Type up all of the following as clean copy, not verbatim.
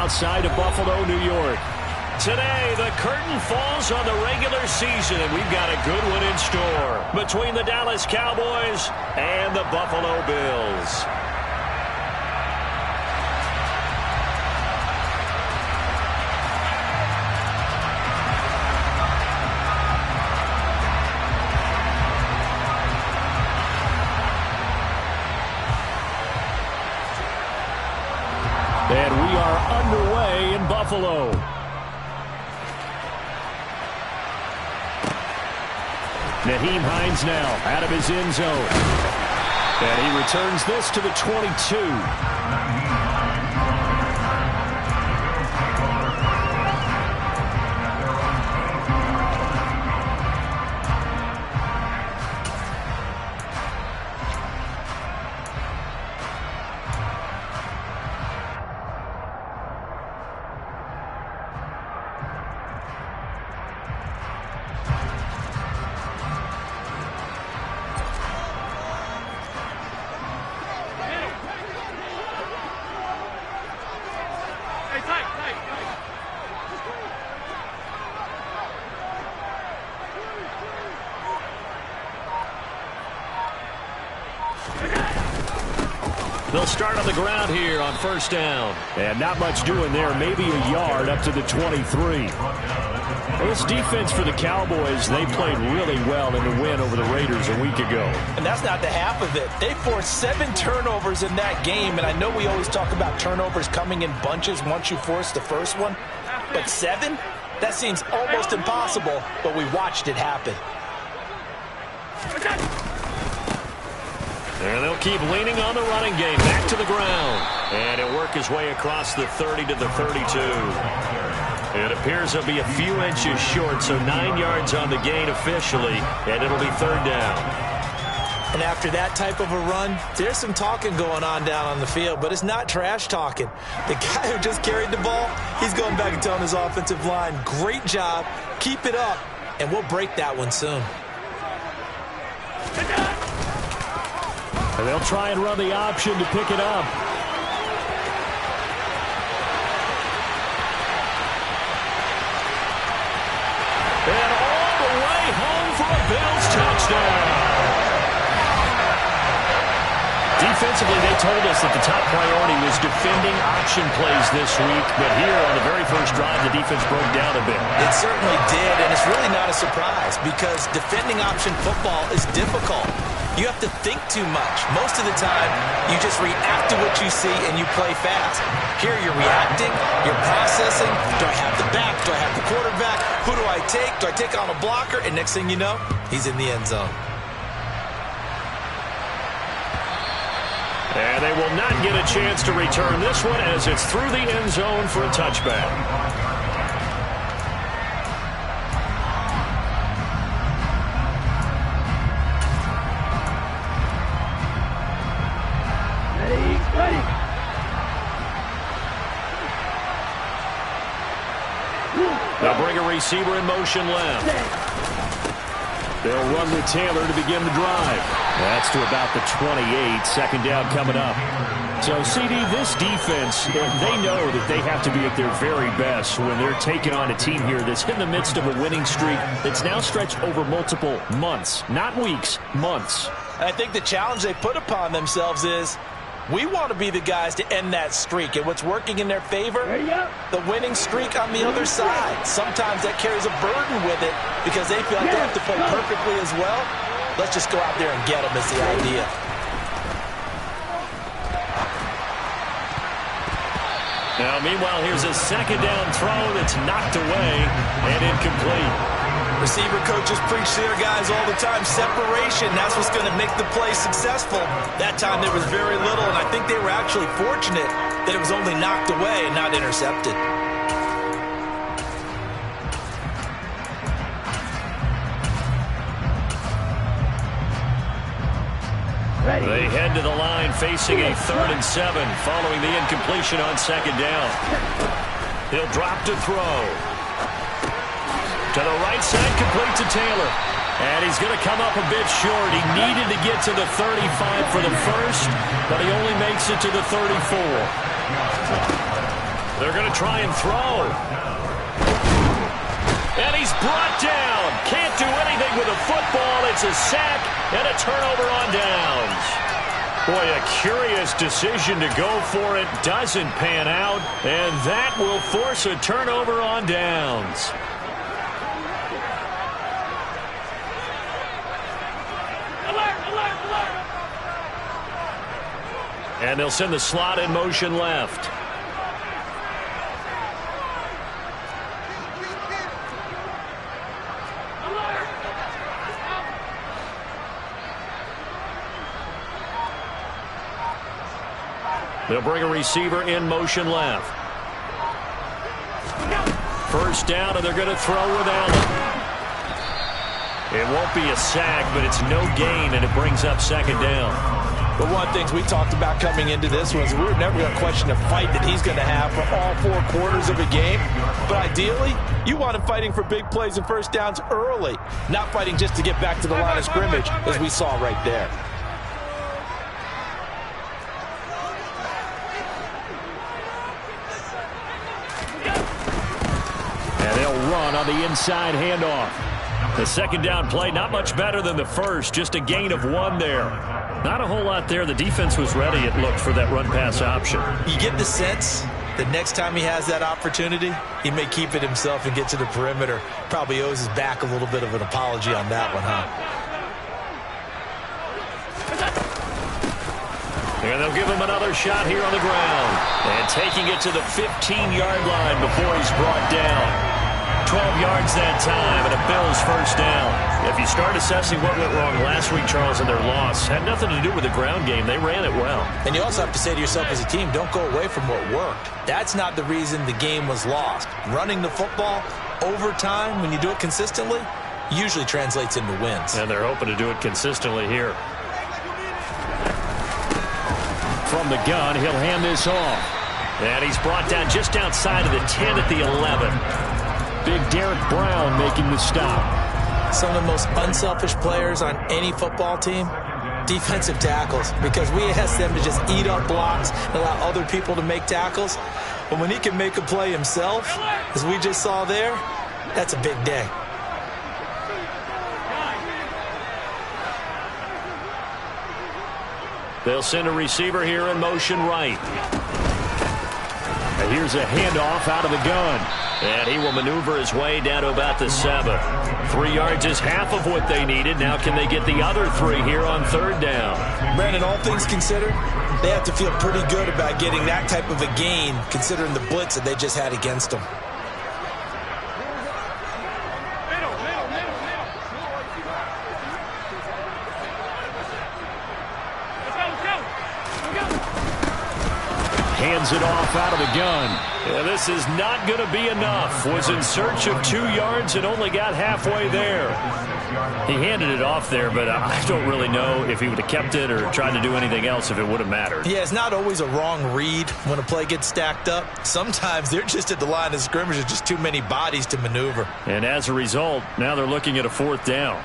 outside of Buffalo, New York. Today, the curtain falls on the regular season, and we've got a good one in store between the Dallas Cowboys and the Buffalo Bills. And we are underway in Buffalo. Nyheim Hines now out of his end zone. And he returns this to the 22. They'll start on the ground here on first down. And not much doing there. Maybe a yard up to the 23. This defense for the Cowboys, they played really well in the win over the Raiders a week ago. And that's not the half of it. They forced 7 turnovers in that game. And I know we always talk about turnovers coming in bunches once you force the first one. But 7? That seems almost impossible. But we watched it happen. And they'll keep leaning on the running game. Back to the ground. And he'll work his way across the 30 to the 32. It appears he'll be a few inches short, so 9 yards on the gain officially, and it'll be third down. And after that type of a run, there's some talking going on down on the field, but it's not trash talking. The guy who just carried the ball, he's going back and telling his offensive line, great job, keep it up, and we'll break that one soon. And they'll try and run the option to pick it up. And all the way home for a Bills touchdown. Defensively, they told us that the top priority was defending option plays this week. But here on the very first drive, the defense broke down a bit. It certainly did, and it's really not a surprise because defending option football is difficult. You have to think too much. Most of the time, you just react to what you see and you play fast. Here you're reacting, you're processing. Do I have the back? Do I have the quarterback? Who do I take? Do I take on a blocker? And next thing you know, he's in the end zone. And they will not get a chance to return this one as it's through the end zone for a touchback. They'll bring a receiver in motion left. They'll run with Taylor to begin the drive. That's to about the 28. Second down coming up. So, CD, this defense, they know that they have to be at their very best when they're taking on a team here that's in the midst of a winning streak that's now stretched over multiple months. Not weeks, months. I think the challenge they put upon themselves is we want to be the guys to end that streak. And what's working in their favor? The winning streak on the other side. Sometimes that carries a burden with it because they feel like they have to play perfectly as well. Let's just go out there and get them is the idea. Now, meanwhile, here's a second down throw that's knocked away and incomplete. Receiver coaches preach to their guys all the time. Separation, that's what's going to make the play successful. That time there was very little, and I think they were actually fortunate that it was only knocked away and not intercepted. They head to the line facing a 3rd and 7 following the incompletion on second down. He'll drop to throw. To the right side, complete to Taylor. And he's going to come up a bit short. He needed to get to the 35 for the first, but he only makes it to the 34. They're going to try and throw. And he's brought down. Can't do anything with a football. It's a sack and a turnover on downs. Boy, a curious decision to go for it. Doesn't pan out. And that will force a turnover on downs. And they'll send the slot in motion left. They'll bring a receiver in motion left. First down, and they're going to throw with Allen. It won't be a sack, but it's no gain, and it brings up second down. But one of the things we talked about coming into this was we were never going to question the fight that he's going to have for all 4 quarters of a game. But ideally, you want him fighting for big plays and first downs early, not fighting just to get back to the line of scrimmage, as we saw right there. And they'll run on the inside handoff. The second down play, not much better than the first, just a gain of 1 there. Not a whole lot there. The defense was ready, it looked, for that run-pass option. You get the sense that next time he has that opportunity, he may keep it himself and get to the perimeter. Probably owes his back a little bit of an apology on that one, huh? And they'll give him another shot here on the ground. And taking it to the 15-yard line before he's brought down. 12 yards that time, and a Bills first down. If you start assessing what went wrong last week, Charles, in their loss, had nothing to do with the ground game. They ran it well. And you also have to say to yourself as a team, don't go away from what worked. That's not the reason the game was lost. Running the football over time, when you do it consistently, usually translates into wins. And they're hoping to do it consistently here. From the gun, he'll hand this off. And he's brought down just outside of the 10 at the 11. Big Derek Brown making the stop. Some of the most unselfish players on any football team, defensive tackles, because we ask them to just eat up blocks and allow other people to make tackles. But when he can make a play himself, as we just saw there, that's a big day. They'll send a receiver here in motion right. And here's a handoff out of the gun. And he will maneuver his way down to about the 7. 3 yards is half of what they needed. Now can they get the other 3 here on third down? Brandon, all things considered, they have to feel pretty good about getting that type of a gain, considering the blitz that they just had against them. Hands it off out of the gun. And this is not going to be enough. Was in search of 2 yards and only got halfway there. He handed it off there, but I don't really know if he would have kept it or tried to do anything else if it would have mattered. Yeah, it's not always a wrong read when a play gets stacked up. Sometimes they're just at the line of scrimmage. There's just too many bodies to maneuver. And as a result, now they're looking at a 4th down.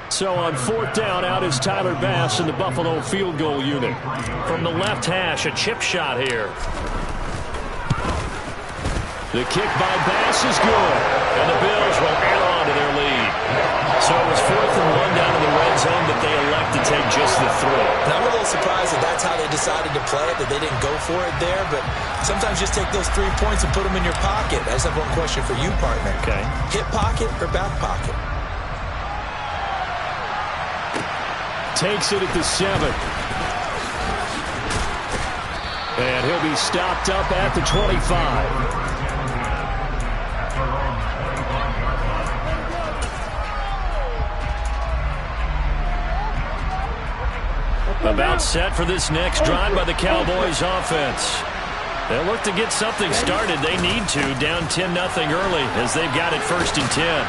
So on 4th down, out is Tyler Bass in the Buffalo field goal unit. From the left hash, a chip shot here. The kick by Bass is good. And the Bills will add on to their lead. So it was 4th and 1 down in the red zone, but they elect to take just the 3. Now, I'm a little surprised that that's how they decided to play it, that they didn't go for it there. But sometimes just take those 3 points and put them in your pocket. I just have one question for you, partner. Okay. Hip pocket or back pocket? Takes it at the 7. And he'll be stopped up at the 25. About set for this next drive by the Cowboys offense. They'll look to get something started. They need to, down 10-0 early as they've got it 1st and 10.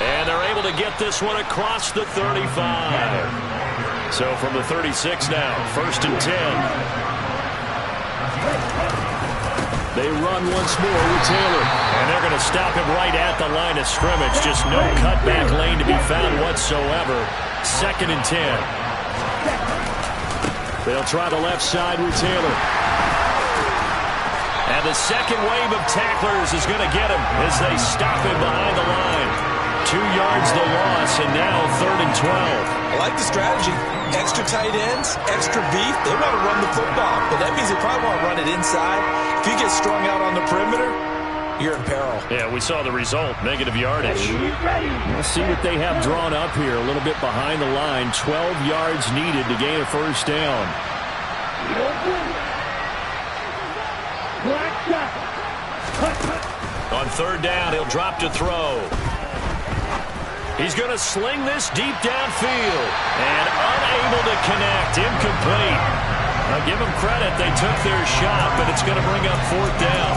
And they're able to get this one across the 35. So from the 36 now, 1st and 10. They run once more with Taylor. And they're going to stop him right at the line of scrimmage. Just no cutback lane to be found whatsoever. 2nd and 10. They'll try the left side with Taylor. And the second wave of tacklers is going to get him as they stop him behind the line. 2 yards the loss, and now 3rd and 12. I like the strategy. Extra tight ends, extra beef. They want to run the football, but that means they probably want to run it inside. If you get strung out on the perimeter, you're in peril. Yeah, we saw the result, negative yardage. Let's see what they have drawn up here. A little bit behind the line. 12 yards needed to gain a first down. On 3rd down, he'll drop to throw. He's going to sling this deep downfield. And unable to connect. Incomplete. Now give them credit. They took their shot, but it's going to bring up 4th down.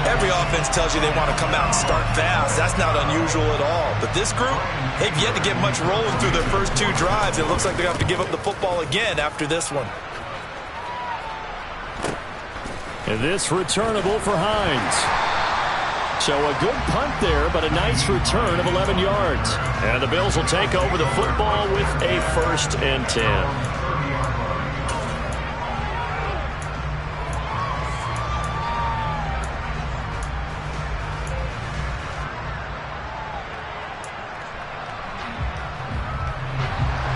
Every offense tells you they want to come out and start fast. That's not unusual at all. But this group, they've yet to get much rolling through their first 2 drives. It looks like they have to give up the football again after this one. And this returnable for Hines. So a good punt there, but a nice return of 11 yards. And the Bills will take over the football with a 1st and 10.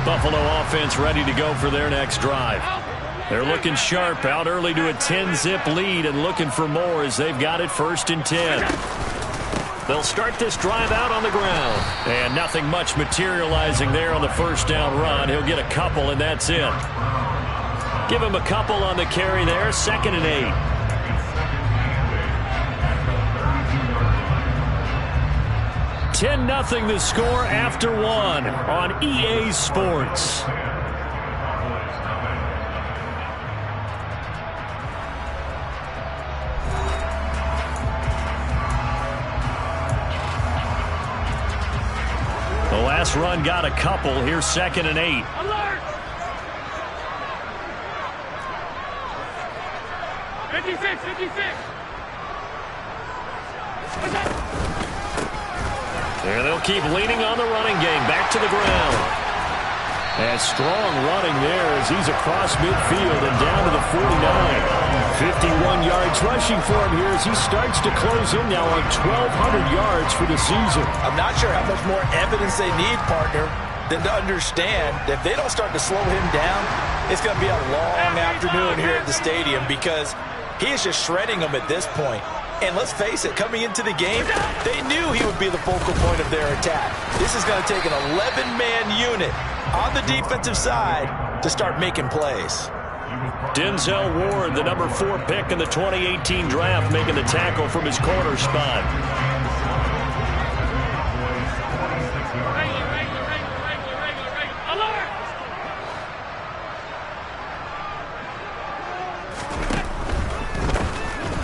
Buffalo offense ready to go for their next drive. They're looking sharp, out early to a 10-zip lead and looking for more as they've got it 1st and 10. They'll start this drive out on the ground. And nothing much materializing there on the 1st down run. He'll get a couple, and that's it. Give him a couple on the carry there, 2nd and 8. 10-0 the score after 1 on EA Sports. The last run got a couple. Here's 2nd and 8. Alert! 56, 56. There they'll keep leaning on the running game. Back to the ground. And strong running there as he's across midfield and down to the 49. 51 yards rushing for him here as he starts to close in now on 1,200 yards for the season. I'm not sure how much more evidence they need, partner, than to understand that if they don't start to slow him down, it's going to be a long afternoon here at the stadium because he is just shredding them at this point. And let's face it, coming into the game, they knew he would be the focal point of their attack. This is going to take an 11-man unit on the defensive side to start making plays. Denzel Ward, the number 4 pick in the 2018 draft, making the tackle from his corner spot. Alert!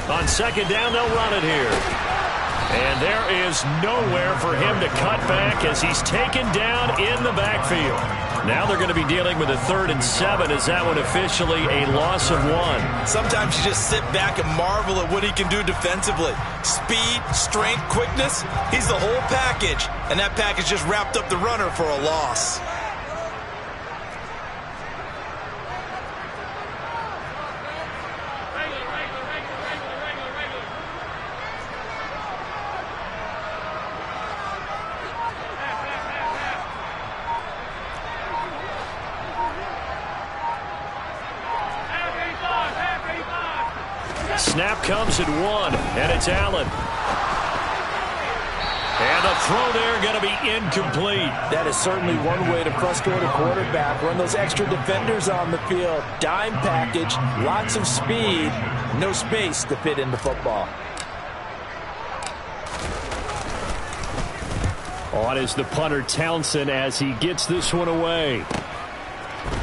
On 2nd down, they'll run it here. And there is nowhere for him to cut back as he's taken down in the backfield. Now they're going to be dealing with a 3rd and 7 as that one officially a loss of 1. Sometimes you just sit back and marvel at what he can do defensively. Speed, strength, quickness, he's the whole package. And that package just wrapped up the runner for a loss. Snap comes at 1, and it's Allen. And the throw there going to be incomplete. That is certainly one way to frustrate a quarterback. Run those extra defenders on the field. Dime package, lots of speed, no space to fit into football. On is the punter Townsend as he gets this one away.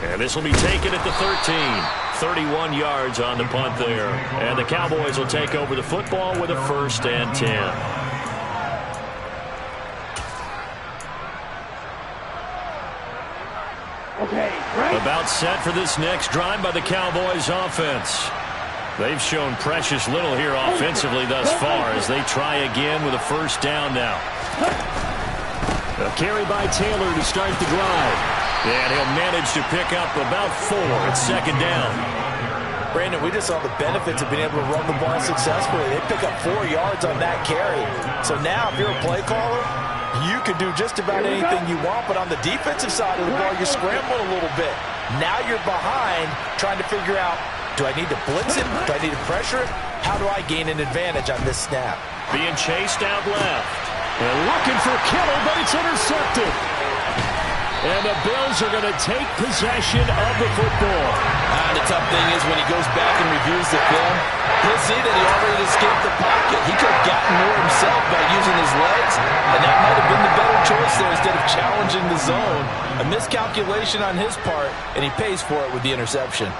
And this will be taken at the 13. 31 yards on the punt there. And the Cowboys will take over the football with a 1st and 10. Okay, right. About set for this next drive by the Cowboys offense. They've shown precious little here offensively thus far as they try again with a 1st down now. A carry by Taylor to start the drive. And he'll manage to pick up about 4 at 2nd down. Brandon, we just saw the benefits of being able to run the ball successfully. They pick up 4 yards on that carry. So now if you're a play caller, you can do just about anything you want, but on the defensive side of the ball, you're scrambling a little bit. Now you're behind trying to figure out, do I need to blitz it? Do I need to pressure it? How do I gain an advantage on this snap? Being chased out left. And looking for Kittle, but it's intercepted. And the Bills are going to take possession of the football. The tough thing is when he goes back and reviews the film, he'll see that he already escaped the pocket. He could have gotten more himself by using his legs, and that might have been the better choice there instead of challenging the zone. A miscalculation on his part, and he pays for it with the interception.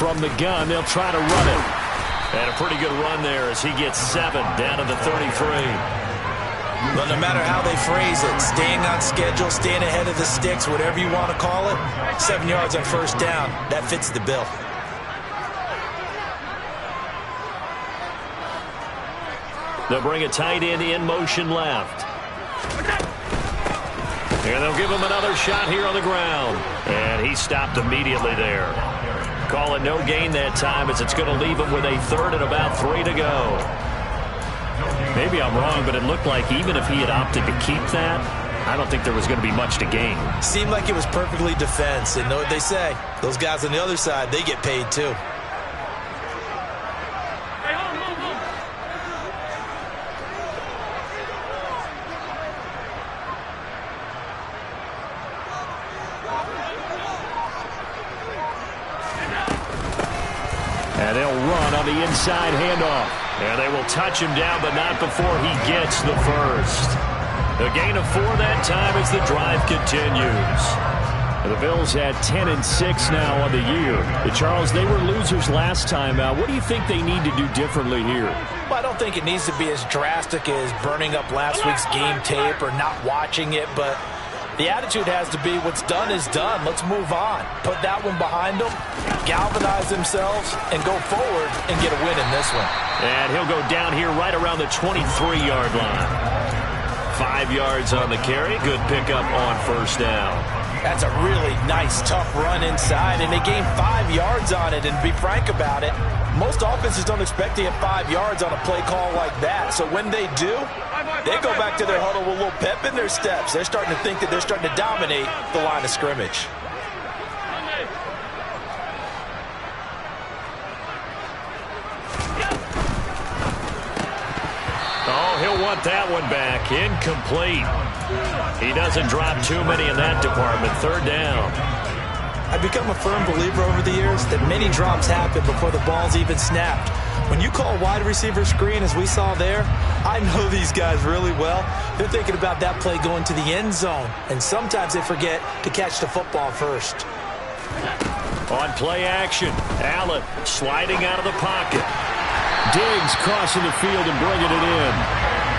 From the gun, they'll try to run it. And a pretty good run there as he gets 7 down to the 33. But no matter how they phrase it, staying on schedule, staying ahead of the sticks, whatever you want to call it, 7 yards on first down, that fits the bill. They'll bring a tight end in motion left. And they'll give him another shot here on the ground. And he stopped immediately there. Call it no gain that time as it's going to leave him with a 3rd and about 3 to go. Maybe I'm wrong, but it looked like even if he had opted to keep that, I don't think there was going to be much to gain. Seemed like it was perfectly defense. And know what they say? Those guys on the other side, they get paid too. And they'll run on the inside handoff. And they will touch him down, but not before he gets the first. A gain of 4 that time as the drive continues. The Bills had 10-6 now on the year. Charles, they were losers last time out. What do you think they need to do differently here? Well, I don't think it needs to be as drastic as burning up last week's game tape or not watching it, but the attitude has to be what's done is done. Let's move on. Put that one behind them, galvanize themselves, and go forward and get a win in this one. And he'll go down here right around the 23-yard line. 5 yards on the carry. Good pickup on first down. That's a really nice, tough run inside, and they gained 5 yards on it. And to be frank about it, most offenses don't expect to get 5 yards on a play call like that. So when they do, they go back to their huddle with a little pep in their steps. They're starting to think that they're starting to dominate the line of scrimmage. Oh, he'll want that one back. Incomplete. He doesn't drop too many in that department. 3rd down. I've become a firm believer over the years that many drops happen before the ball's even snapped. When you call a wide receiver screen, as we saw there, I know these guys really well. They're thinking about that play going to the end zone, and sometimes they forget to catch the football first. On play action, Allen sliding out of the pocket. Diggs crossing the field and bringing it in.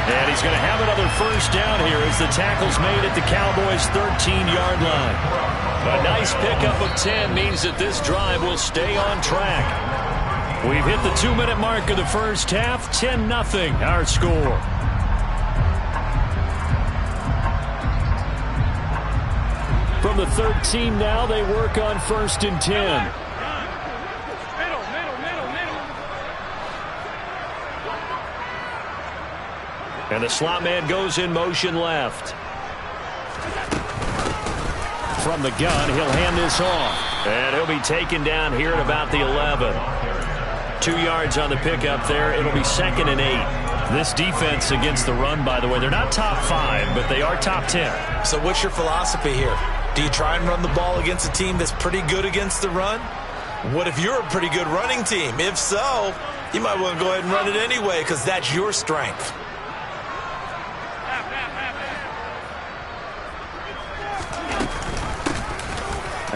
And he's going to have another first down here as the tackle's made at the Cowboys' 13-yard line. A nice pickup of 10 means that this drive will stay on track. We've hit the 2-minute mark of the first half. 10-0 our score. From the 13 now, they work on 1st and 10. And the slot man goes in motion left. From the gun, he'll hand this off. And he'll be taken down here at about the 11. 2 yards on the pickup there. It'll be 2nd and 8. This defense against the run, by the way, they're not top 5, but they are top 10. So what's your philosophy here? Do you try and run the ball against a team that's pretty good against the run? What if you're a pretty good running team? If so, you might want to go ahead and run it anyway because that's your strength.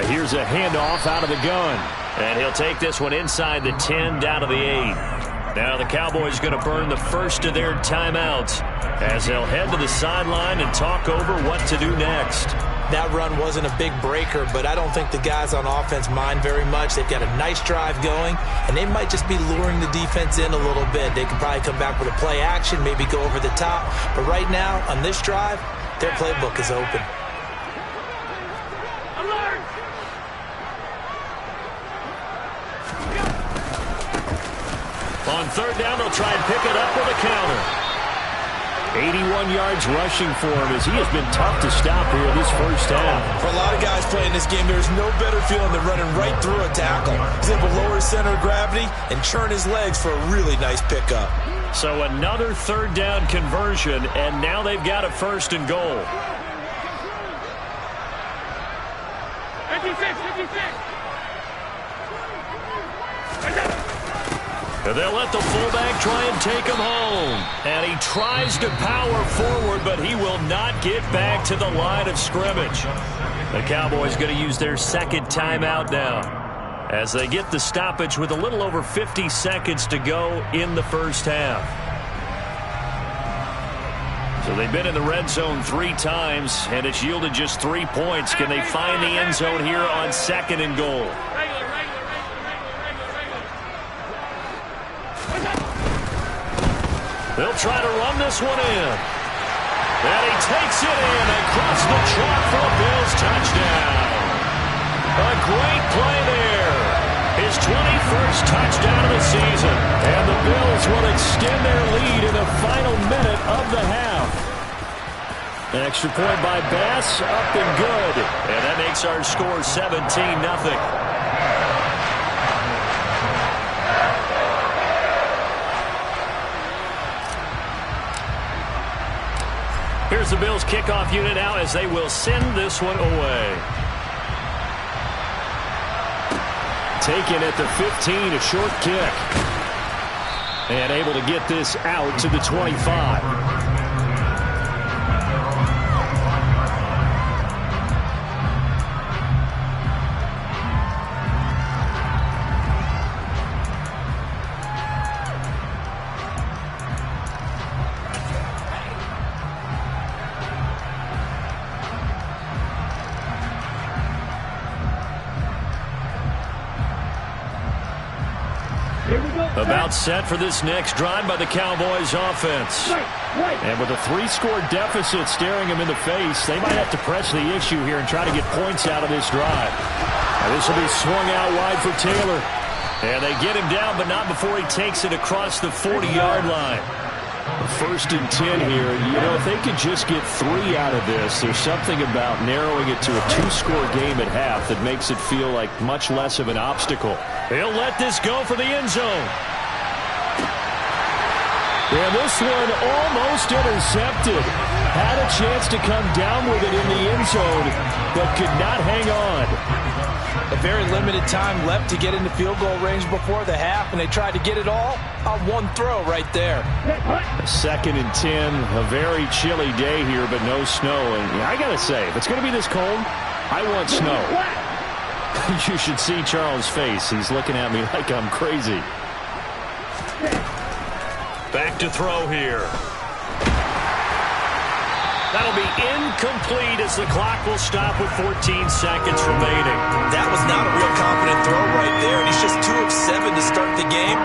Here's a handoff out of the gun. And he'll take this one inside the 10 down to the 8. Now the Cowboys going to burn the first of their timeouts as they'll head to the sideline and talk over what to do next. That run wasn't a big breaker, but I don't think the guys on offense mind very much. They've got a nice drive going, and they might just be luring the defense in a little bit. They could probably come back with a play action, maybe go over the top. But right now, on this drive, their playbook is open. On third down, they'll try and pick it up with a counter. 81 yards rushing for him as he has been tough to stop here this first half. For a lot of guys playing this game, there's no better feeling than running right through a tackle. He's able to lower his center of gravity and churn his legs for a really nice pickup. So another third down conversion, and now they've got a first and goal. 56, 56. And they'll let the fullback try and take him home. And he tries to power forward, but he will not get back to the line of scrimmage. The Cowboys going to use their second timeout now as they get the stoppage with a little over 50 seconds to go in the first half. So they've been in the red zone 3 times, and it's yielded just 3 points. Can they find the end zone here on second and goal? They'll try to run this one in. And he takes it in across the chalk for a Bills touchdown. A great play there. His 21st touchdown of the season. And the Bills will extend their lead in the final minute of the half. An extra point by Bass, up and good. And that makes our score 17-0. Here's the Bills kickoff unit now as they will send this one away. Taken at the 15, a short kick. And able to get this out to the 25. About set for this next drive by the Cowboys offense. And with a 3-score deficit staring them in the face, they might have to press the issue here and try to get points out of this drive. Now this will be swung out wide for Taylor. And they get him down, but not before he takes it across the 40-yard line. First and 10 here. You know, if they could just get 3 out of this, there's something about narrowing it to a 2-score game at half that makes it feel like much less of an obstacle. He'll let this go for the end zone. And this one almost intercepted. Had a chance to come down with it in the end zone, but could not hang on. A very limited time left to get into field goal range before the half, and they tried to get it all on one throw right there. Second and 10, a very chilly day here, but no snow. And I got to say, if it's going to be this cold, I want snow. You should see Charles' face. He's looking at me like I'm crazy. Back to throw here. That'll be incomplete as the clock will stop with 14 seconds remaining. That was not a real confident throw right there, and he's just 2 of 7 to start the game.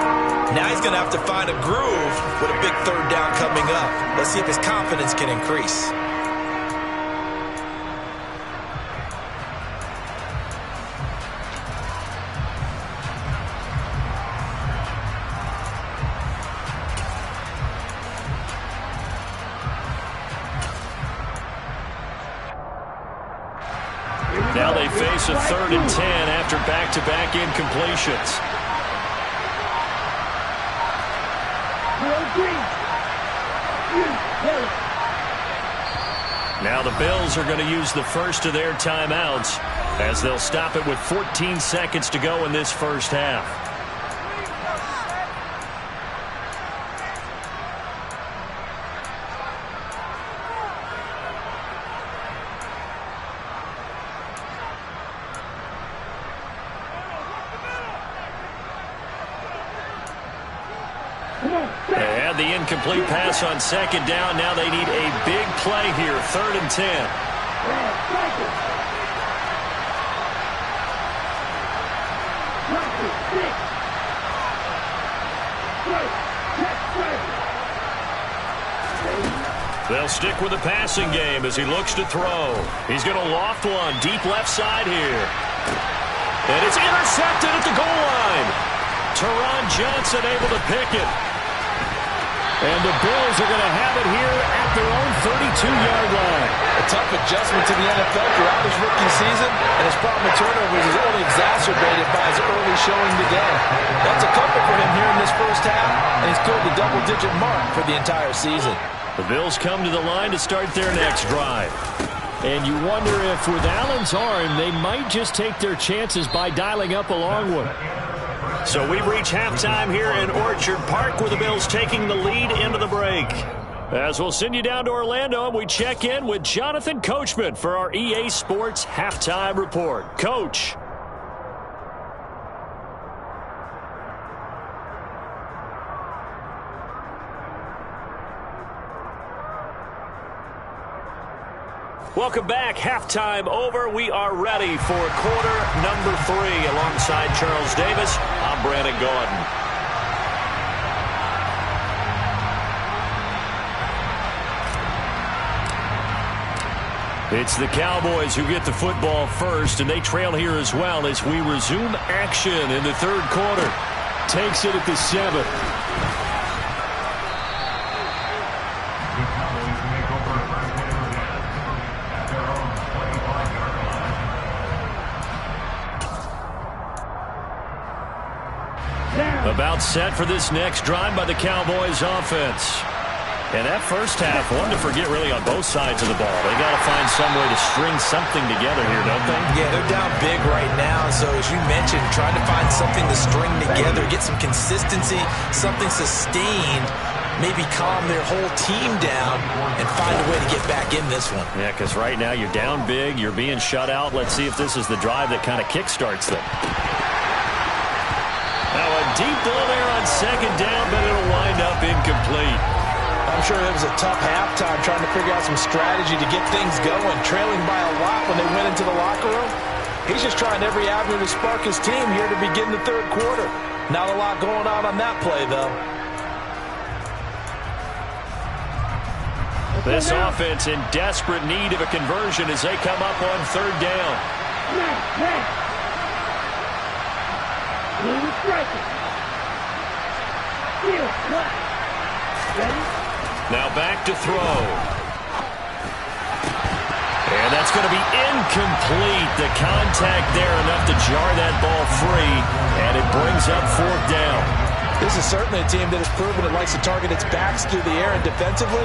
Now he's going to have to find a groove with a big third down coming up. Let's see if his confidence can increase. Now they face a 3rd and 10 after back-to-back incompletions. Now the Bills are going to use the first of their timeouts as they'll stop it with 14 seconds to go in this first half. They had the incomplete pass on second down. Now they need a big play here. 3rd and 10. They'll stick with the passing game as he looks to throw. He's going to loft one deep left side here. And it's intercepted at the goal line. Teron Johnson able to pick it. And the Bills are going to have it here at their own 32-yard line. A tough adjustment to the NFL throughout his rookie season, and his problem with turnovers is only exacerbated by his early showing today. That's a couple for him here in this first half, and he's cleared the double-digit mark for the entire season. The Bills come to the line to start their next drive. And you wonder if with Allen's arm, they might just take their chances by dialing up a long one. So we've reached halftime here in Orchard Park with the Bills taking the lead into the break. As we'll send you down to Orlando, we check in with Jonathan Coachman for our EA Sports Halftime Report. Coach. Welcome back. Halftime over. We are ready for quarter number 3. Alongside Charles Davis, I'm Brandon Gordon. It's the Cowboys who get the football first, and they trail here as well as we resume action in the third quarter. Takes it at the 7. About set for this next drive by the Cowboys offense. And that first half, one to forget really on both sides of the ball. They got to find some way to string something together here, don't they? Yeah, they're down big right now. So as you mentioned, trying to find something to string together, get some consistency, something sustained, maybe calm their whole team down and find a way to get back in this one. Yeah, because right now you're down big, you're being shut out. Let's see if this is the drive that kind of kickstarts them. Now a deep ball there on second down, but it'll wind up incomplete. I'm sure it was a tough halftime trying to figure out some strategy to get things going, trailing by a lot when they went into the locker room. He's just trying every avenue to spark his team here to begin the third quarter. Not a lot going on that play, though. This offense in desperate need of a conversion as they come up on third down. Now back to throw. And that's going to be incomplete. The contact there enough to jar that ball free, and it brings up fourth down. This is certainly a team that has proven it likes to target its backs through the air, and defensively,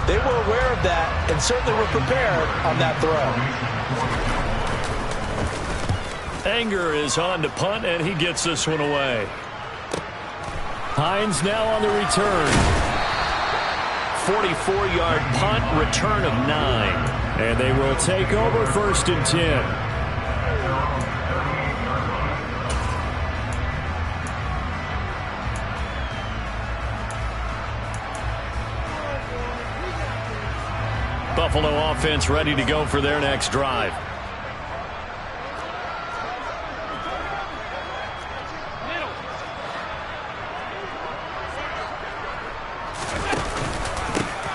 they were aware of that and certainly were prepared on that throw. Anger is on to punt, and he gets this one away. Hines now on the return. 44-yard punt, return of 9. And they will take over first and 10. Buffalo offense ready to go for their next drive.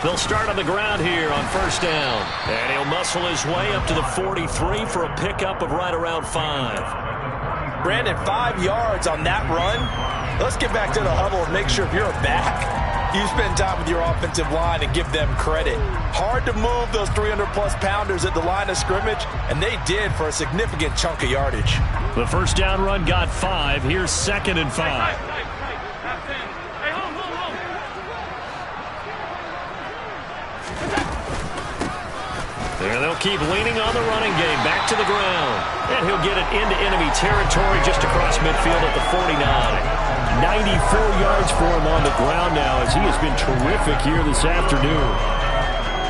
They'll start on the ground here on first down. And he'll muscle his way up to the 43 for a pickup of right around 5. Brandon, 5 yards on that run. Let's get back to the huddle and make sure if you're a back, you spend time with your offensive line and give them credit. Hard to move those 300-plus pounders at the line of scrimmage, and they did for a significant chunk of yardage. The first down run got 5. Here's second and 5. And they'll keep leaning on the running game. Back to the ground. And he'll get it into enemy territory just across midfield at the 49. 94 yards for him on the ground now as he has been terrific here this afternoon.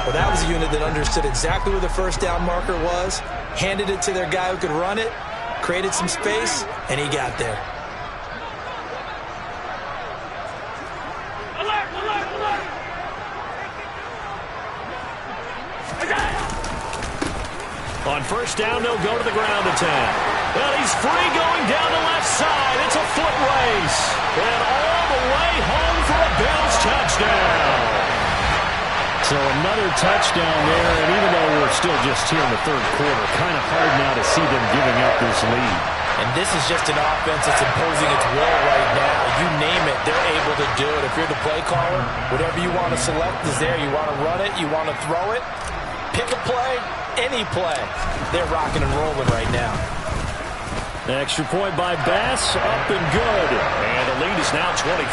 Well, that was a unit that understood exactly where the first down marker was, handed it to their guy who could run it, created some space, and he got there. On first down, they'll go to the ground attack. Well, he's free going down the left side. It's a foot race. And all the way home for a Bills touchdown. So another touchdown there, and even though we're still just here in the third quarter, kind of hard now to see them giving up this lead. And this is just an offense that's imposing its will right now. You name it, they're able to do it. If you're the play caller, whatever you want to select is there. You want to run it, you want to throw it, pick a play, any play. They're rocking and rolling right now. Extra point by Bass, up and good. And the lead is now 24.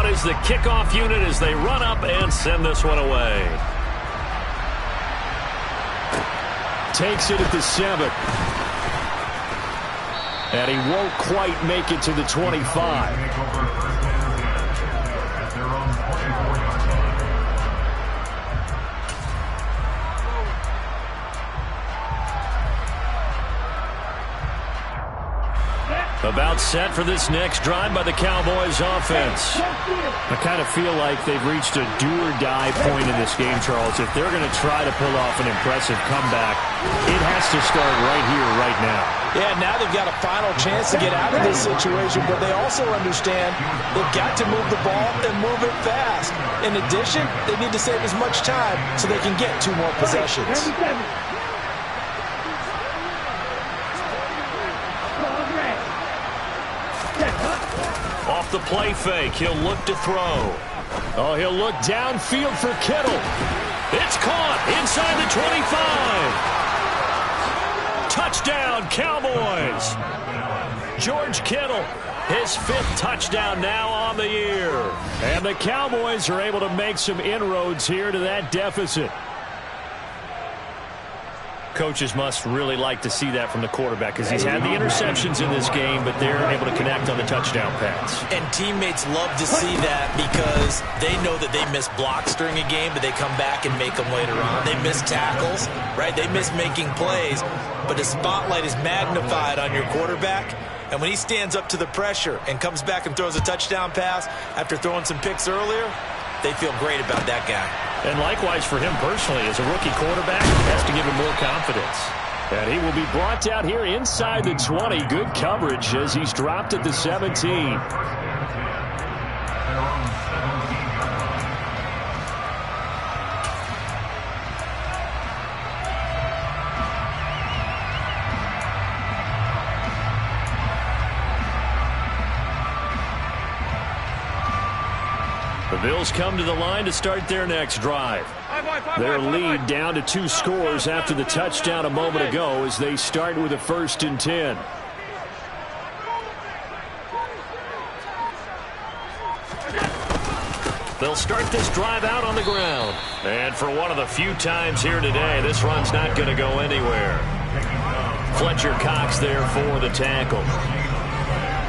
Is the kickoff unit as they run up and send this one away. Takes it at the 7. And he won't quite make it to the 25. About set for this next drive by the Cowboys offense. I kind of feel like they've reached a do-or-die point in this game, Charles. If they're going to try to pull off an impressive comeback, it has to start right here, right now. Yeah, now they've got a final chance to get out of this situation, but they also understand they've got to move the ball and move it fast. In addition, they need to save as much time so they can get 2 more possessions. Off the play fake, he'll look to throw. Oh, he'll look downfield for Kittle. It's caught inside the 25. Touchdown, Cowboys. George Kittle, his 5th touchdown now on the year. And the Cowboys are able to make some inroads here to that deficit. Coaches must really like to see that from the quarterback because he's had the interceptions in this game, but they're able to connect on the touchdown pass. And teammates love to see that because they know that they miss blocks during a game, but they come back and make them later on. They miss tackles, right? They miss making plays, but the spotlight is magnified on your quarterback. And when he stands up to the pressure and comes back and throws a touchdown pass after throwing some picks earlier, they feel great about that guy. And likewise for him personally, as a rookie quarterback, has to give him more confidence. And he will be brought down here inside the 20. Good coverage as he's dropped at the 17. The Bills come to the line to start their next drive. Their lead down to 2 scores after the touchdown a moment ago as they start with a 1st and 10. They'll start this drive out on the ground. And for one of the few times here today, this run's not going to go anywhere. Fletcher Cox there for the tackle.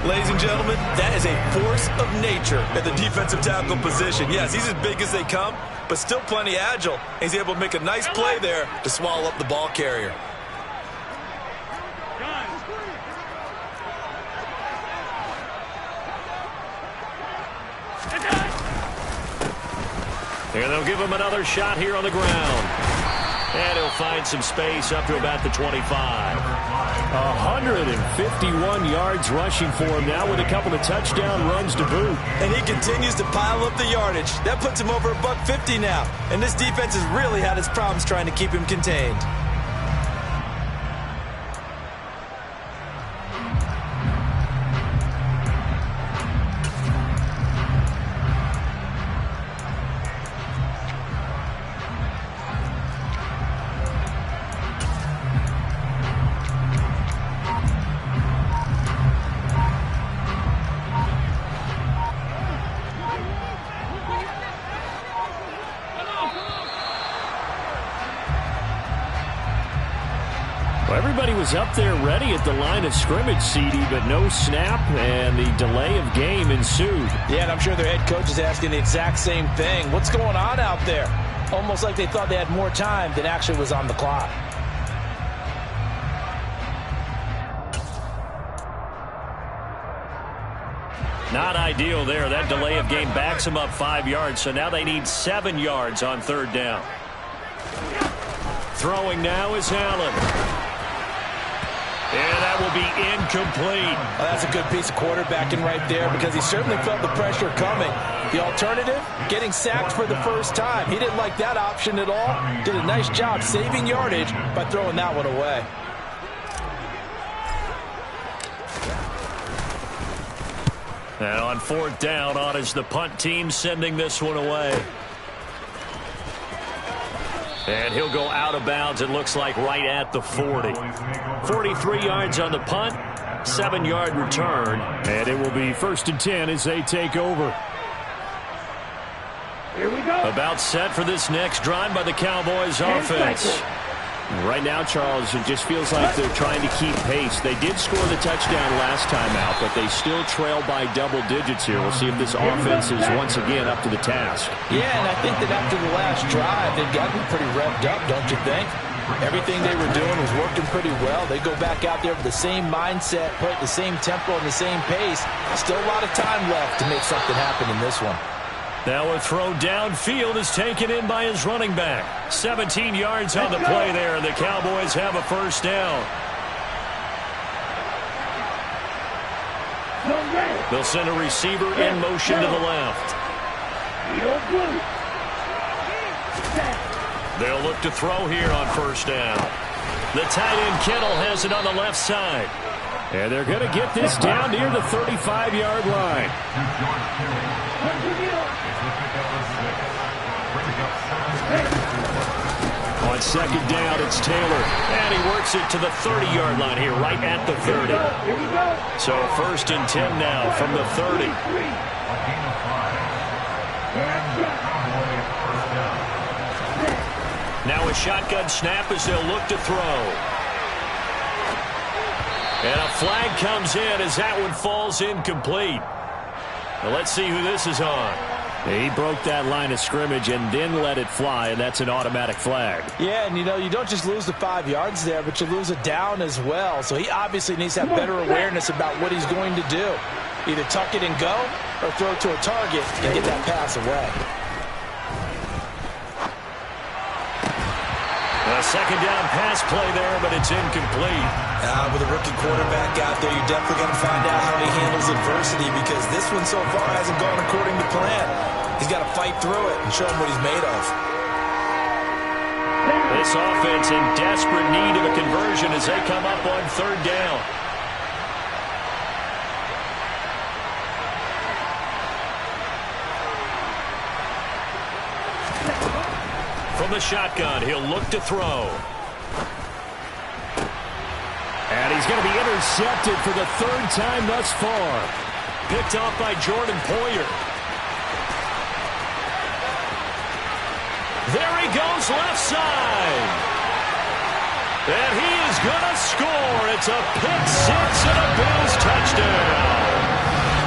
Ladies and gentlemen, that is a force of nature at the defensive tackle position. Yes, he's as big as they come, but still plenty agile. He's able to make a nice play there to swallow up the ball carrier. And they'll give him another shot here on the ground. And he'll find some space up to about the 25. 151 yards rushing for him now with a couple of touchdown runs to boot. And he continues to pile up the yardage. That puts him over $150 now. And this defense has really had its problems trying to keep him contained. Everybody was up there ready at the line of scrimmage, CD, but no snap, and the delay of game ensued. Yeah, and I'm sure their head coach is asking the exact same thing. What's going on out there? Almost like they thought they had more time than actually was on the clock. Not ideal there. That delay of game backs them up 5 yards, so now they need 7 yards on 3rd down. Throwing now is Allen. And that will be incomplete. Well, that's a good piece of quarterbacking right there because he certainly felt the pressure coming. The alternative, getting sacked for the first time. He didn't like that option at all. Did a nice job saving yardage by throwing that one away. And on fourth down, on is the punt team sending this one away. And he'll go out of bounds, it looks like, right at the 40. 43 yards on the punt, 7-yard return. And it will be 1st and 10 as they take over. Here we go. About set for this next drive by the Cowboys offense. Right now, Charles, it just feels like they're trying to keep pace. They did score the touchdown last time out, but they still trail by double digits here. We'll see if this offense is once again up to the task. Yeah, and I think that after the last drive, they've got to be pretty revved up, don't you think? Everything they were doing was working pretty well. They go back out there with the same mindset, put the same tempo and the same pace. Still a lot of time left to make something happen in this one. Now a throw downfield is taken in by his running back. 17 yards on the play there, and the Cowboys have a first down. They'll send a receiver in motion to the left. They'll look to throw here on first down. The tight end Kittle has it on the left side. And they're going to get this down near the 35-yard line. On second down, it's Taylor. And he works it to the 30-yard line here, right at the 30. So 1st and 10 now from the 30. Now a shotgun snap as they'll look to throw. And a flag comes in as that one falls incomplete. Now let's see who this is on. He broke that line of scrimmage and then let it fly, and that's an automatic flag. Yeah, and you don't just lose the 5 yards there, but you lose it down as well. So he obviously needs to have better awareness about what he's going to do. Either tuck it and go or throw it to a target and get that pass away. A second down pass play there, but it's incomplete. With a rookie quarterback out there, you're definitely going to find out how he handles adversity because this one so far hasn't gone according to plan. He's got to fight through it and show him what he's made of. This offense in desperate need of a conversion as they come up on third down. From the shotgun, he'll look to throw. And he's going to be intercepted for the 3rd time thus far. Picked off by Jordan Poyer. There he goes, left side. And he is going to score. It's a pick six and a Bills touchdown.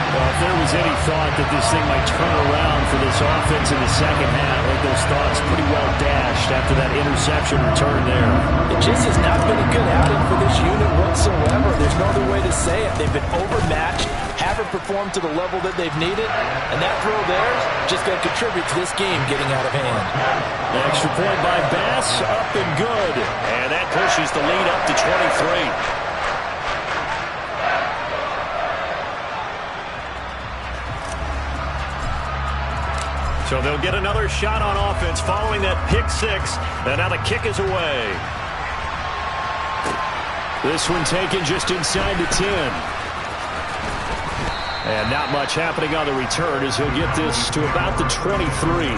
Well, if there was any thought that this thing might turn around for this offense in the second half, I think those thoughts pretty well dashed after that interception return there. It just has not been a good outing for this unit whatsoever. There's no other way to say it. They've been overmatched, haven't performed to the level that they've needed, and that throw there just going to contribute to this game getting out of hand. The extra point by Bass, up and good. And that pushes the lead up to 23. So they'll get another shot on offense following that pick six. And now the kick is away. This one taken just inside the 10. And not much happening on the return as he'll get this to about the 23.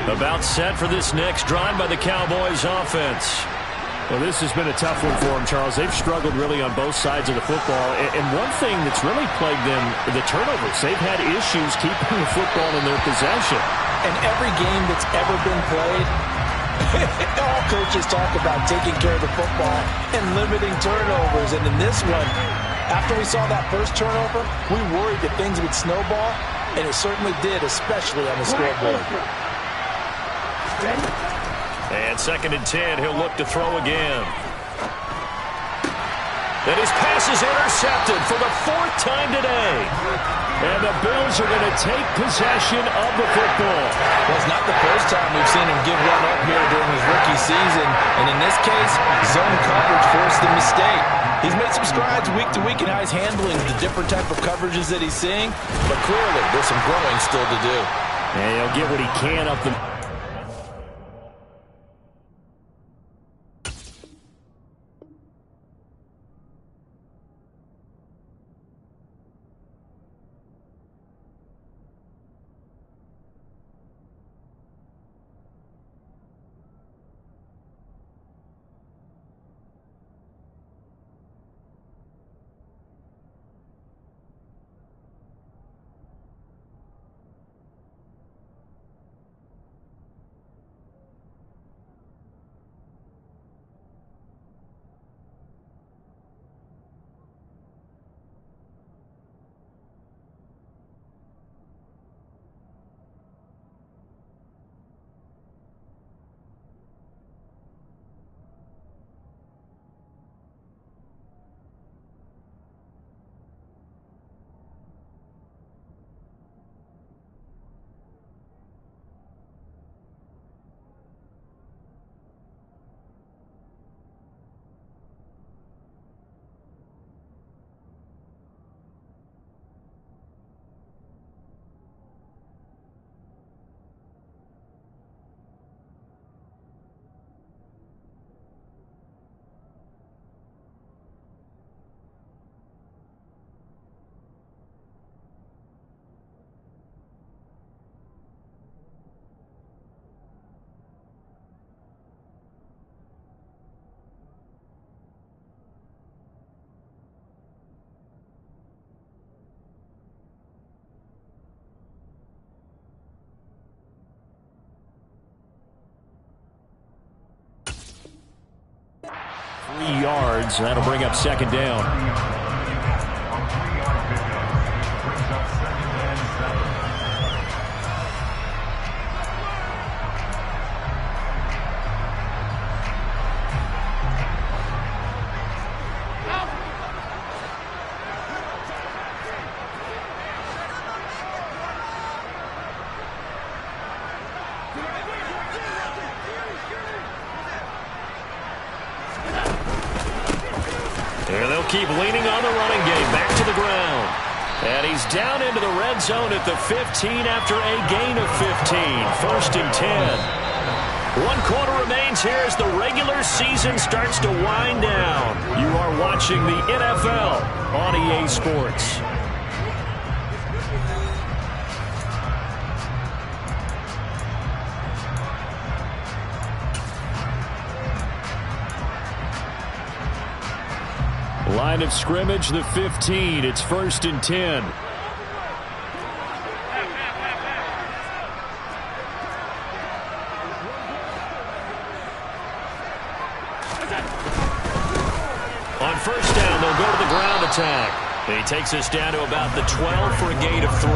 About set for this next drive by the Cowboys offense. Well, this has been a tough one for them, Charles. They've struggled really on both sides of the football. And one thing that's really plagued them, the turnovers. They've had issues keeping the football in their possession. And every game that's ever been played, all coaches talk about taking care of the football and limiting turnovers. And in this one, after we saw that first turnover, we worried that things would snowball, and it certainly did, especially on the scoreboard. And 2nd and 10, he'll look to throw again. And his pass is intercepted for the 4th time today. And the Bills are going to take possession of the football. Well, it's not the first time we've seen him give one up here during his rookie season. And in this case, zone coverage forced the mistake. He's made some strides week to week in how he's handling the different type of coverages that he's seeing. But clearly, there's some growing still to do. And he'll get what he can up the... 3 yards. That'll bring up 2nd down. And they'll keep leaning on the running game. Back to the ground. And he's down into the red zone at the 15 after a gain of 15. 1st and 10. 1 quarter remains here as the regular season starts to wind down. You are watching the NFL on EA Sports. Line of scrimmage, the 15. It's 1st and 10. On 1st down, they'll go to the ground attack. He takes us down to about the 12 for a gain of 3.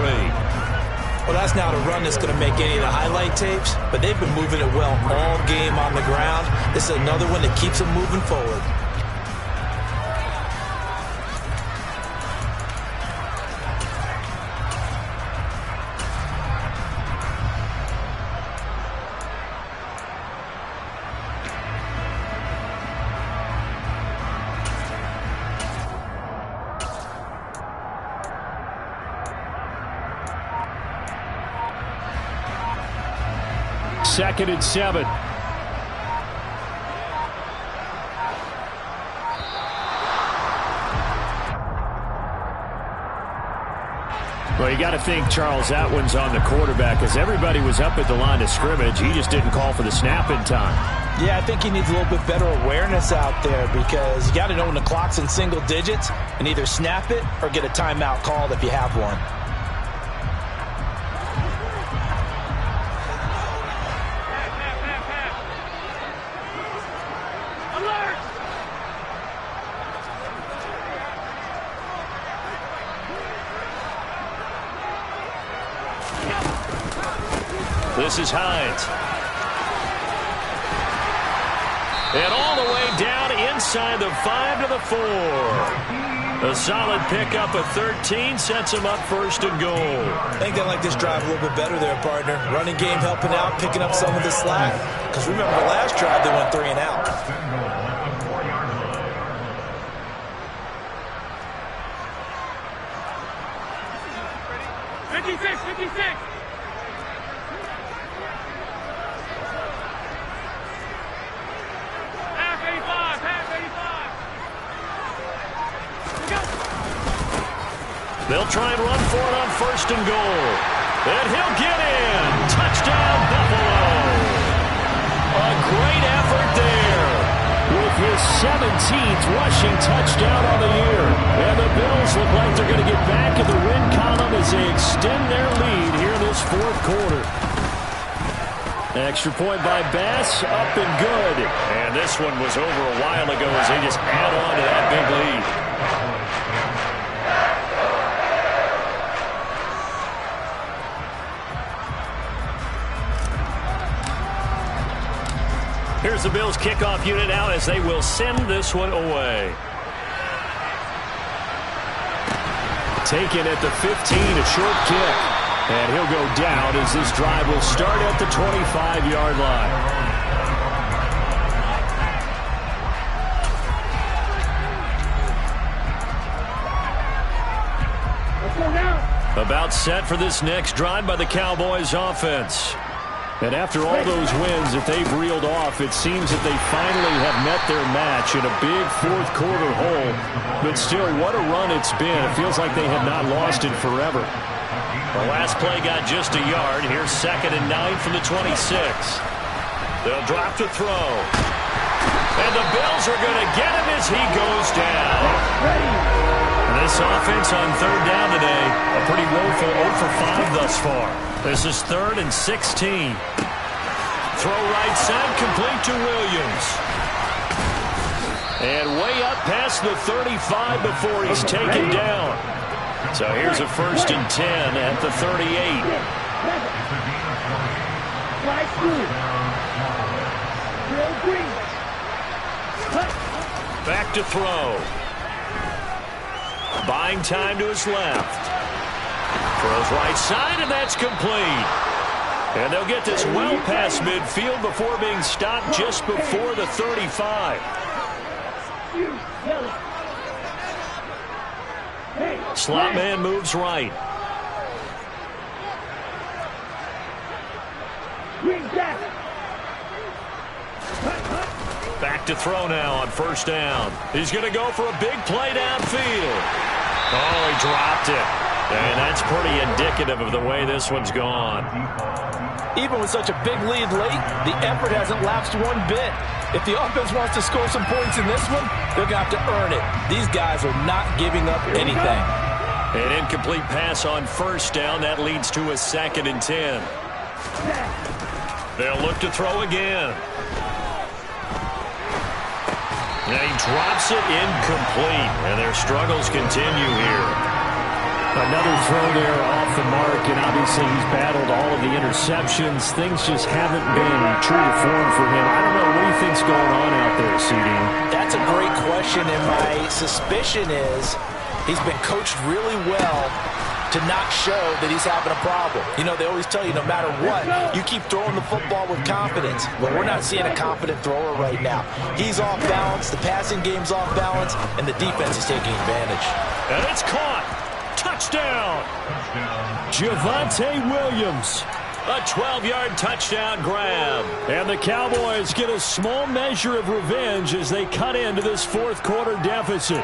Well, that's not a run that's going to make any of the highlight tapes, but they've been moving it well all game on the ground. This is another one that keeps them moving forward. Second and 7. Well, you got to think Charles, that one's on the quarterback as everybody was up at the line of scrimmage. He just didn't call for the snap in time. Yeah, I think he needs a little bit better awareness out there because you got to know when the clock's in single digits and either snap it or get a timeout called if you have one. This is Hines. And all the way down inside the 5 to the 4. A solid pickup of 13 sets them up first and goal. I think they like this drive a little bit better there, partner. Running game helping out, picking up some of the slack. Because remember the last drive, they went 3 and out. They'll try and run for it on first and goal. And he'll get in. Touchdown, Buffalo. A great effort there. With his 17th rushing touchdown on the year. And the Bills look like they're going to get back in the win column as they extend their lead here in this fourth quarter. Extra point by Bass, up and good. And this one was over a while ago as they just add on to that big lead. Here's the Bills kickoff unit out as they will send this one away. Taken at the 15, a short kick. And he'll go down as this drive will start at the 25-yard line. About set for this next drive by the Cowboys offense. And after all those wins that they've reeled off, it seems that they finally have met their match in a big fourth quarter hole. But still, what a run it's been. It feels like they have not lost it forever. The last play got just a yard. Here's 2nd and 9 from the 26. They'll drop to throw. And the Bills are going to get him as he goes down. And this offense on 3rd down today, a pretty woeful 0 for 5 thus far. This is 3rd and 16. Throw right side, complete to Williams. And way up past the 35 before he's taken down. So here's a 1st and 10 at the 38. Back to throw. Buying time to his left. Throws right side, and that's complete. And they'll get this well past midfield before being stopped just before the 35. Slot man moves right. Back to throw now on 1st down. He's going to go for a big play downfield. Oh, he dropped it. And that's pretty indicative of the way this one's gone. Even with such a big lead late, the effort hasn't lapsed one bit. If the offense wants to score some points in this one, they're going to have to earn it. These guys are not giving up anything. An incomplete pass on 1st down. That leads to a 2nd and 10. They'll look to throw again. And he drops it incomplete. And their struggles continue here. Another throw there off the mark, and obviously he's battled all of the interceptions. Things just haven't been true to form for him. I don't know, what do you think's going on out there, CD? That's a great question, and my suspicion is he's been coached really well to not show that he's having a problem. You know, they always tell you no matter what, you keep throwing the football with confidence. Well, we're not seeing a confident thrower right now. He's off balance, the passing game's off balance, and the defense is taking advantage. And it's caught. Touchdown! Javonte Williams. A 12-yard touchdown grab. And the Cowboys get a small measure of revenge as they cut into this fourth quarter deficit.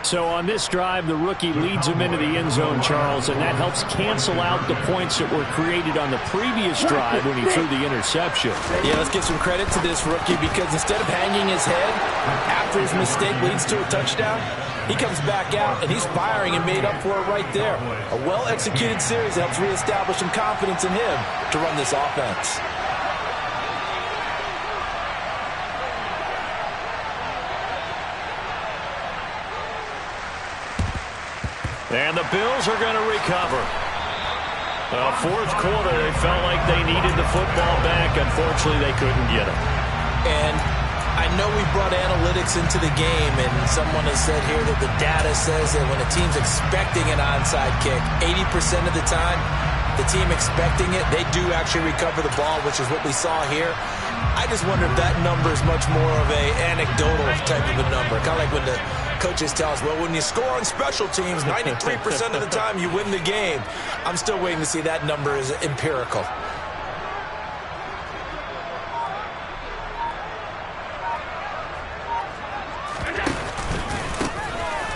So on this drive, the rookie leads him into the end zone, Charles, and that helps cancel out the points that were created on the previous drive when he threw the interception. Yeah, let's give some credit to this rookie because instead of hanging his head after his mistake leads to a touchdown, he comes back out and he's firing and made up for it right there. A well-executed series helps reestablish some confidence in him to run this offense. And the Bills are going to recover. Fourth quarter, they felt like they needed the football back. Unfortunately, they couldn't get it. And I know we brought analytics into the game, and someone has said here that the data says that when a team's expecting an onside kick, 80% of the time, the team expecting it, they do actually recover the ball, which is what we saw here. I just wonder if that number is much more of a anecdotal type of a number. Kind of like when the coaches tell us, well, when you score on special teams, 93% of the time you win the game. I'm still waiting to see that number is empirical.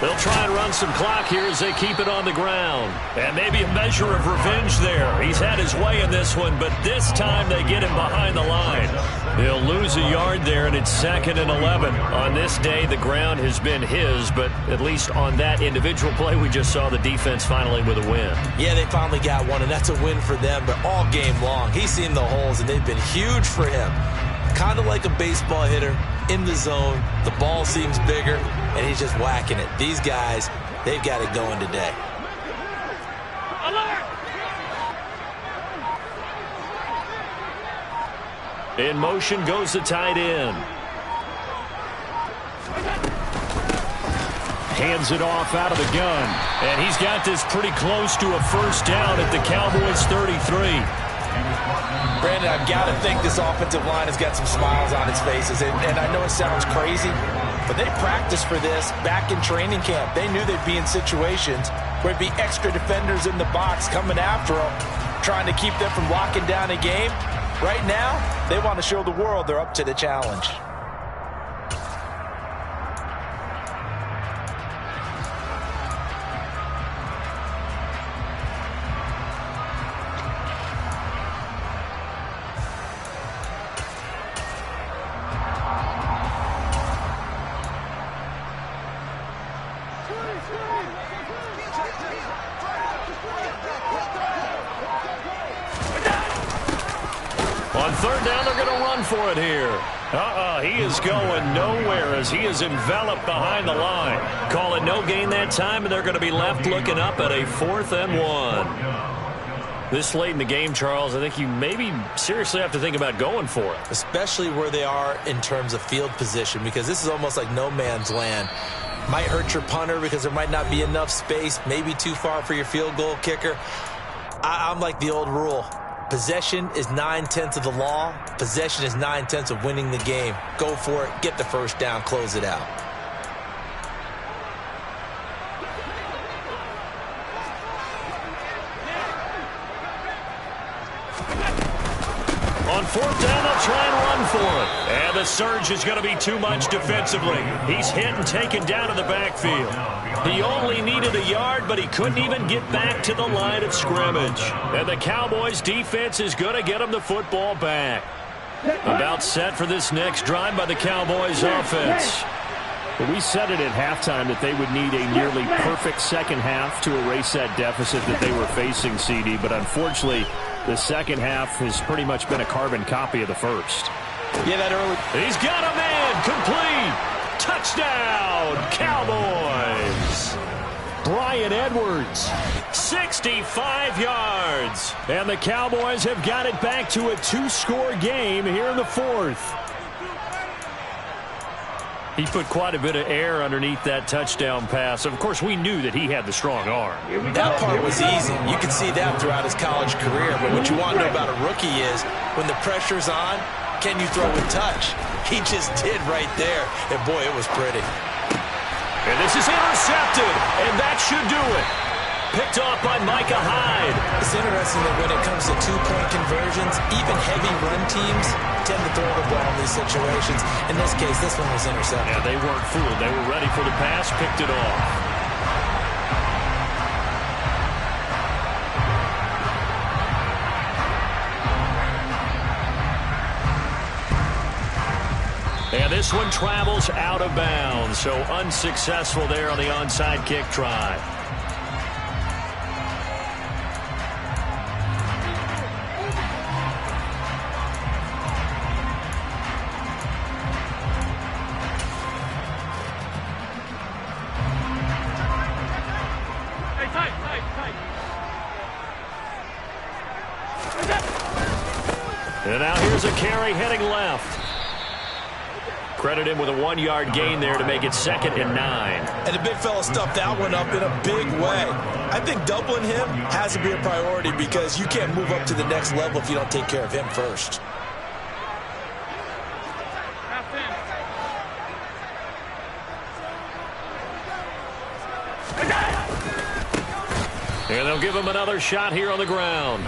They'll try and run some clock here as they keep it on the ground. And maybe a measure of revenge there. He's had his way in this one, but this time they get him behind the line. He'll lose a yard there, and it's 2nd and 11. On this day, the ground has been his, but at least on that individual play, we just saw the defense finally with a win. Yeah, they finally got one, and that's a win for them, but all game long, he's seen the holes, and they've been huge for him. Kind of like a baseball hitter in the zone. The ball seems bigger, and he's just whacking it. These guys, they've got it going today. In motion goes the tight end. Hands it off out of the gun. And he's got this pretty close to a first down at the Cowboys 33. Brandon, I've got to think this offensive line has got some smiles on its faces. And I know it sounds crazy, but they practiced for this back in training camp. They knew they'd be in situations where there'd be extra defenders in the box coming after them, trying to keep them from locking down a game. Right now, they want to show the world they're up to the challenge. On third down, they're going to run for it here. He is going nowhere as he is enveloped behind the line. Call it no gain that time, and they're going to be left looking up at a 4th and 1. This late in the game, Charles, I think you maybe seriously have to think about going for it. Especially where they are in terms of field position, because this is almost like no man's land. Might hurt your punter because there might not be enough space, maybe too far for your field goal kicker. I'm like the old rule. Possession is 9/10 of the law. Possession is 9/10 of winning the game. Go for it. Get the first down. Close it out. On 4th down, they'll try and run for it. And the surge is going to be too much defensively. He's hit and taken down in the backfield. He only needed a yard, but he couldn't even get back to the line of scrimmage. And the Cowboys defense is going to get him the football back. About set for this next drive by the Cowboys offense. We said it at halftime that they would need a nearly perfect second half to erase that deficit that they were facing, CD. But unfortunately, the second half has pretty much been a carbon copy of the first. Yeah, that early. He's got a man. Complete. Touchdown, Cowboys. Bryan Edwards, 65 yards. And the Cowboys have got it back to a 2-score game here in the 4th. He put quite a bit of air underneath that touchdown pass. Of course, we knew that he had the strong arm. That part was easy. You could see that throughout his college career. But what you want to know about a rookie is when the pressure's on, can you throw with touch? He just did right there. And, boy, it was pretty. And this is intercepted. And that should do it. Picked off by Micah Hyde. It's interesting that when it comes to two-point conversions, even heavy run teams tend to throw the ball in these situations. In this case, this one was intercepted. Yeah, they weren't fooled. They were ready for the pass, picked it off. And this one travels out of bounds, so unsuccessful there on the onside kick try. And now here's a carry heading left. Credit him with a 1-yard gain there to make it 2nd and 9. And the big fella stuffed that one up in a big way. I think doubling him has to be a priority because you can't move up to the next level if you don't take care of him first. And they'll give him another shot here on the ground.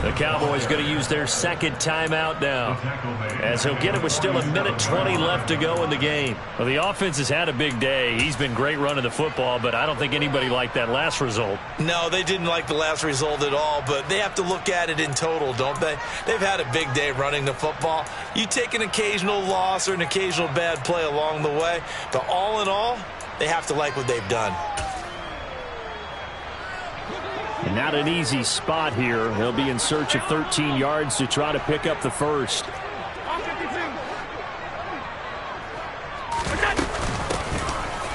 The Cowboys going to use their 2nd timeout now, as he'll get it with still 1:20 left to go in the game. Well, the offense has had a big day. He's been great running the football, but I don't think anybody liked that last result. No, they didn't like the last result at all, but they have to look at it in total, don't they? They've had a big day running the football. You take an occasional loss or an occasional bad play along the way, but all in all, they have to like what they've done. And not an easy spot here. He'll be in search of 13 yards to try to pick up the first.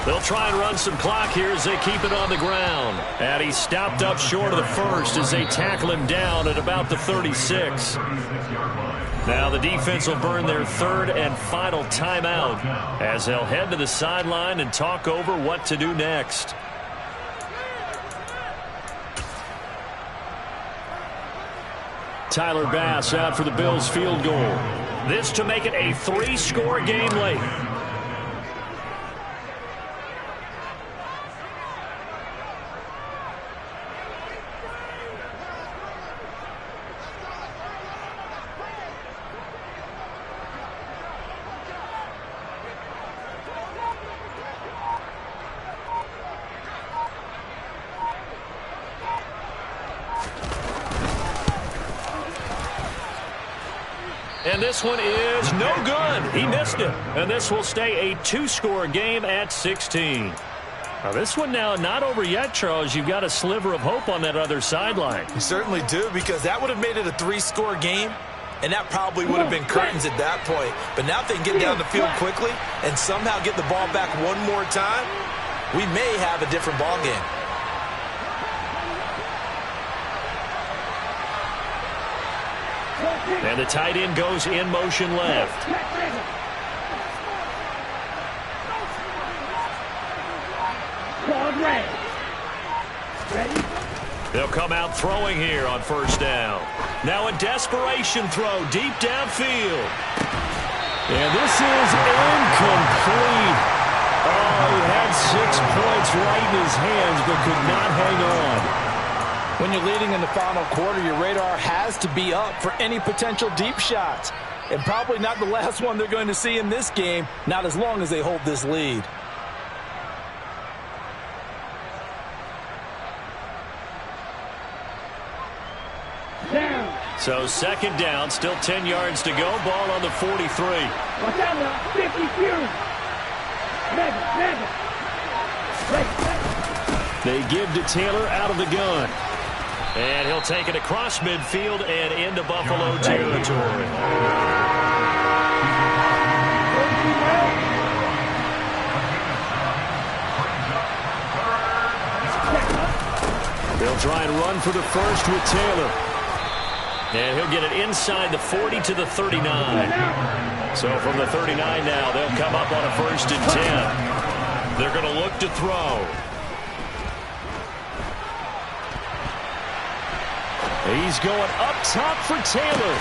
They'll try and run some clock here as they keep it on the ground. And he's stopped up short of the first as they tackle him down at about the 36. Now the defense will burn their 3rd and final timeout as they'll head to the sideline and talk over what to do next. Tyler Bass out for the Bills field goal. This to make it a 3-score game late. And this one is no good. He missed it. And this will stay a 2-score game at 16. Now this one now not over yet, Charles. You've got a sliver of hope on that other sideline. You certainly do, because that would have made it a 3-score game, and that probably would have been curtains at that point. But now if they can get down the field quickly and somehow get the ball back one more time, we may have a different ball game. And the tight end goes in motion left. They'll come out throwing here on 1st down. Now a desperation throw deep downfield. And this is incomplete. Oh, he had 6 points right in his hands but could not hang on. When you're leading in the final quarter, your radar has to be up for any potential deep shots. And probably not the last one they're going to see in this game, not as long as they hold this lead. So 2nd down, still 10 yards to go. Ball on the 43. They give to Taylor out of the gun. And he'll take it across midfield and into Buffalo territory. They'll try and run for the first with Taylor. And he'll get it inside the 40 to the 39. So from the 39 now, they'll come up on a 1st and 10. They're going to look to throw. He's going up top for Taylor.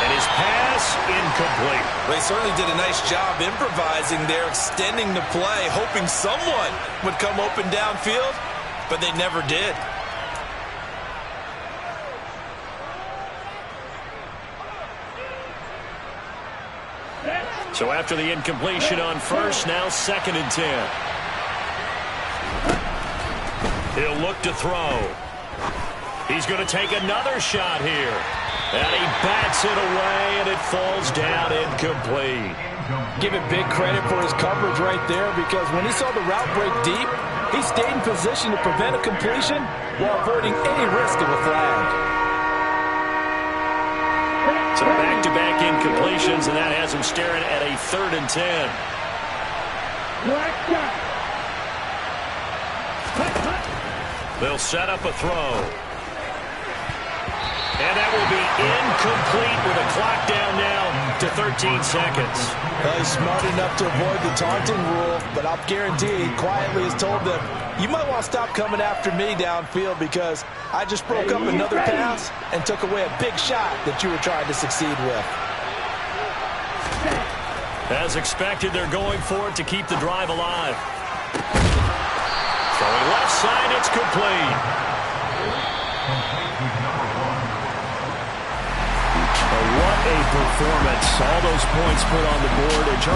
And his pass incomplete. They certainly did a nice job improvising there, extending the play, hoping someone would come open downfield, but they never did. So after the incompletion on 1st, now 2nd and 10. He'll look to throw. He's going to take another shot here. And he bats it away, and it falls down incomplete. Give it big credit for his coverage right there, because when he saw the route break deep, he stayed in position to prevent a completion while avoiding any risk of a flag. So back-to-back incompletions, and that has him staring at a 3rd and 10. They'll set up a throw. And that will be incomplete with a clock down now to 13 seconds. Well, he's smart enough to avoid the taunting rule, but I'll guarantee he quietly has told them, you might want to stop coming after me downfield because I just broke up another pass and took away a big shot that you were trying to succeed with. As expected, they're going for it to keep the drive alive. Throwing left side, it's complete. What a performance. All those points put on the board. And Charles